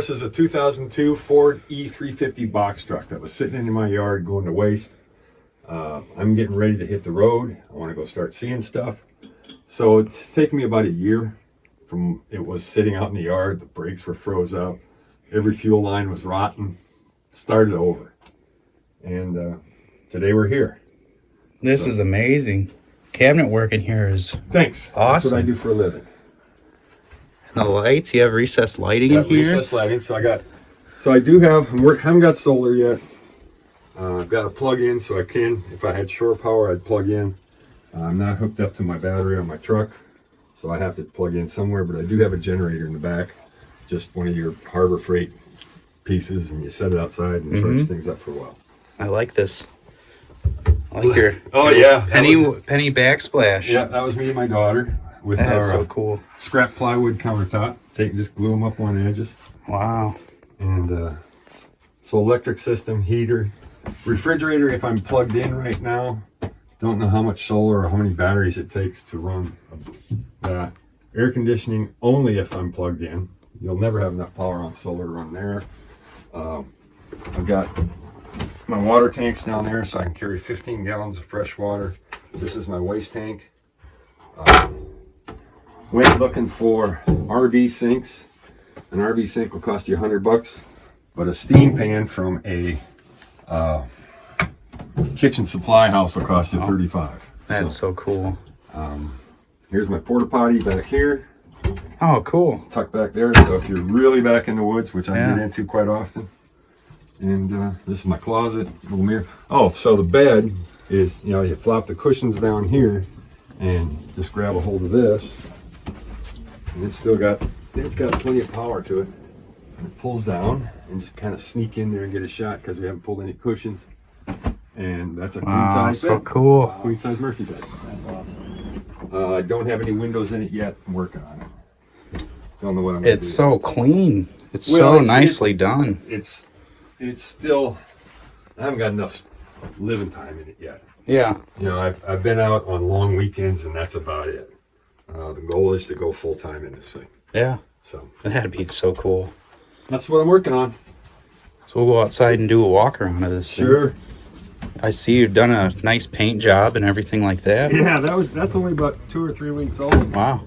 Deloras is a 2002 Ford E350 box truck that was sitting in my yard going to waste. I'm getting ready to hit the road. I want to go start seeing stuff. So it's taken me about a year from it was sitting out in the yard. The brakes were froze up. Every fuel line was rotten. Started over. And today we're here. This is amazing. Cabinet work in here is Thanks. Awesome. That's what I do for a living. And the lights, you have recessed lighting in here? Recessed lighting. So I do have, haven't got solar yet. I've got a plug in so I can, if I had shore power, I'd plug in. I'm not hooked up to my battery on my truck, so I have to plug in somewhere, but I do have a generator in the back. Just one of your Harbor Freight pieces, and you set it outside and charge things up for a while. I like this. I like your penny backsplash. Yeah, that was me and my daughter with That's our so cool. scrap plywood countertop. Just glue them up on the edges. Wow. And so electric system, heater, refrigerator if I'm plugged in right now. Don't know how much solar or how many batteries it takes to run that. Air conditioning only if I'm plugged in. You'll never have enough power on solar to run there. I've got my water tanks down there so I can carry 15 gallons of fresh water. This is my waste tank. Went looking for RV sinks. An RV sink will cost you $100, but a steam pan from a kitchen supply house will cost you $35. That's so cool. Here's my porta potty back here. Oh, cool. Tucked back there, so if you're really back in the woods, which I get into quite often. And this is my closet, little mirror. Oh, so the bed is, you flop the cushions down here and just grab a hold of this. And it's got plenty of power to it. And it pulls down and just kind of sneak in there and get a shot because we haven't pulled any cushions. And that's a queen size so bed. cool. Queen size Murphy bed. That's awesome. I don't have any windows in it yet. I'm working on it. Don't know what I'm gonna do. It's so clean. It's so nicely done. It's still, I haven't got enough living time in it yet. Yeah. I've been out on long weekends and that's about it. The goal is to go full time in this thing. Yeah. So That'd be so cool. that's what I'm working on. So we'll go outside and do a walk around of this thing. Sure. I see you've done a nice paint job and everything like that. Yeah, that's only about 2 or 3 weeks old. Wow.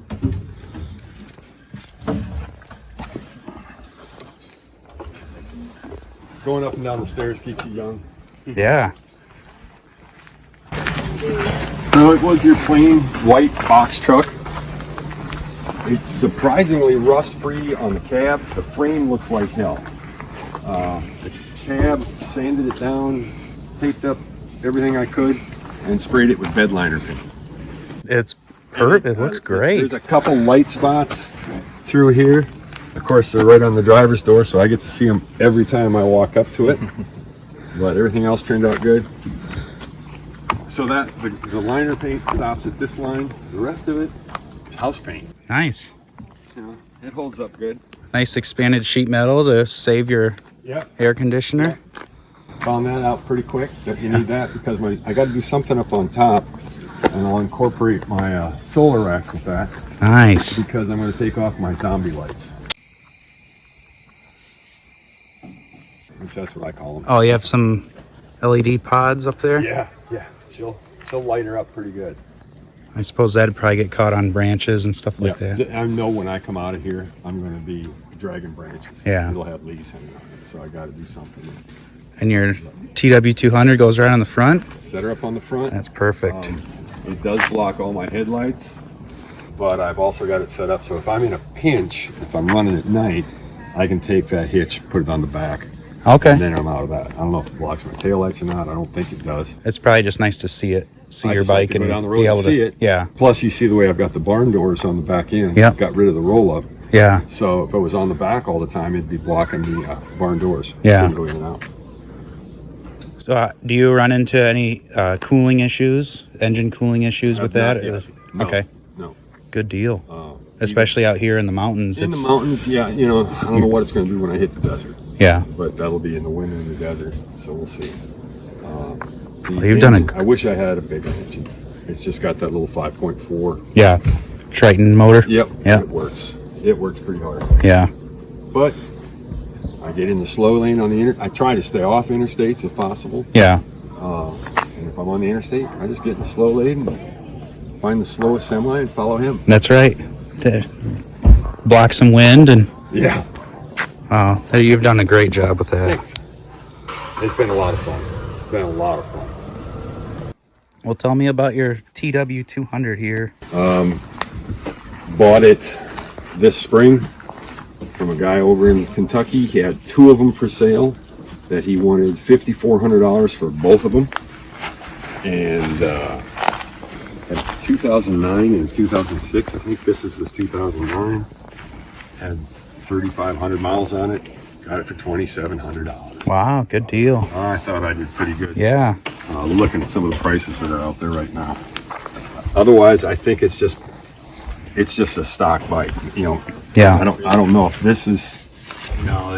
Going up and down the stairs keeps you young. Yeah. So it was your plain white box truck. It's surprisingly rust-free on the cab. The frame looks like hell. The cab, sanded it down, taped up everything I could, and sprayed it with bed liner paint. It's perfect. It looks great. There's a couple light spots through here. Of course, they're right on the driver's door, so I get to see them every time I walk up to it. But everything else turned out good. So that the liner paint stops at this line. The rest of it is house paint. Nice. It holds up good. Nice expanded sheet metal to save your air conditioner. Found that out pretty quick that you need that because I got to do something up on top, and I'll incorporate my solar racks with that. Nice. Because I'm going to take off my zombie lights. At least that's what I call them. Oh, you have some LED pods up there? Yeah. She'll light her up pretty good. I suppose that'd probably get caught on branches and stuff like that. I know when I come out of here, I'm going to be dragging branches. Yeah. It'll have leaves hanging on it, so I got to do something. And your TW200 goes right on the front? Set her up on the front. That's perfect. It does block all my headlights, but I've also got it set up so if I'm in a pinch, if I'm running at night, I can take that hitch, put it on the back. Okay. And then I'm out of that. I don't know if it blocks my taillights or not. I don't think it does. It's probably just nice to see it. See your bike and and go down the road be able and see it. Yeah. Plus, you see the way I've got the barn doors on the back end. Yep. Got rid of the roll up. Yeah. So if it was on the back all the time, it'd be blocking the barn doors. Yeah. Go in and out. So do you run into any cooling issues, engine cooling issues with that? No, okay. No. Good deal. Especially out here in the mountains. In the mountains, yeah. I don't know what it's going to do when I hit the desert. Yeah. But that'll be in the winter in the desert, so we'll see. You've done I wish I had a bigger engine. It's just got that little 5.4. Yeah. Triton motor. Yep. Yeah. It works. It works pretty hard. Yeah. But get in the slow lane on the I try to stay off interstates if possible. Yeah. And if I'm on the interstate, I just get in the slow lane and find the slowest semi and follow him. That's right. To block some wind and. Yeah. You've done a great job with that. Thanks. It's been a lot of fun. It's been a lot of fun. Well, tell me about your TW200 here. Bought it this spring from a guy over in Kentucky. He had 2 of them for sale that he wanted $5,400 for both of them. And had 2009 and 2006. I think this is the 2009. Had 3,500 miles on it. Got it for $2,700. Wow, good deal. I thought I did pretty good. Yeah. Looking at some of the prices that are out there right now. Otherwise, I think it's just a stock bike. You know. Yeah. I don't know if this is. No,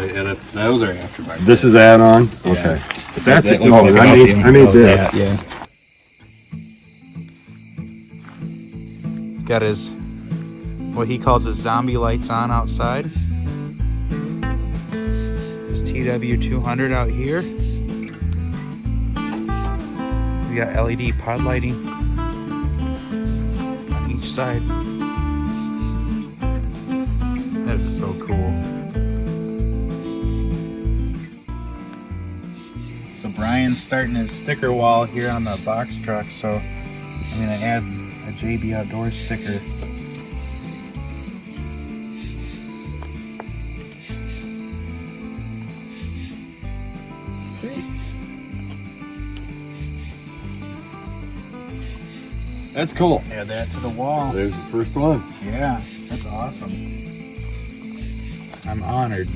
those are aftermarket. This is add-on. Yeah. Okay. But that's it. That No, looks like I made this. Yeah. Got his, what he calls his zombie lights on outside. His TW200 out here. We got LED pod lighting on each side. That is so cool. So Brian's starting his sticker wall here on the box truck, so I'm gonna add a JB Outdoors sticker. Sweet. That's cool. Add that to the wall. There's the first one. Yeah, that's awesome. I'm honored.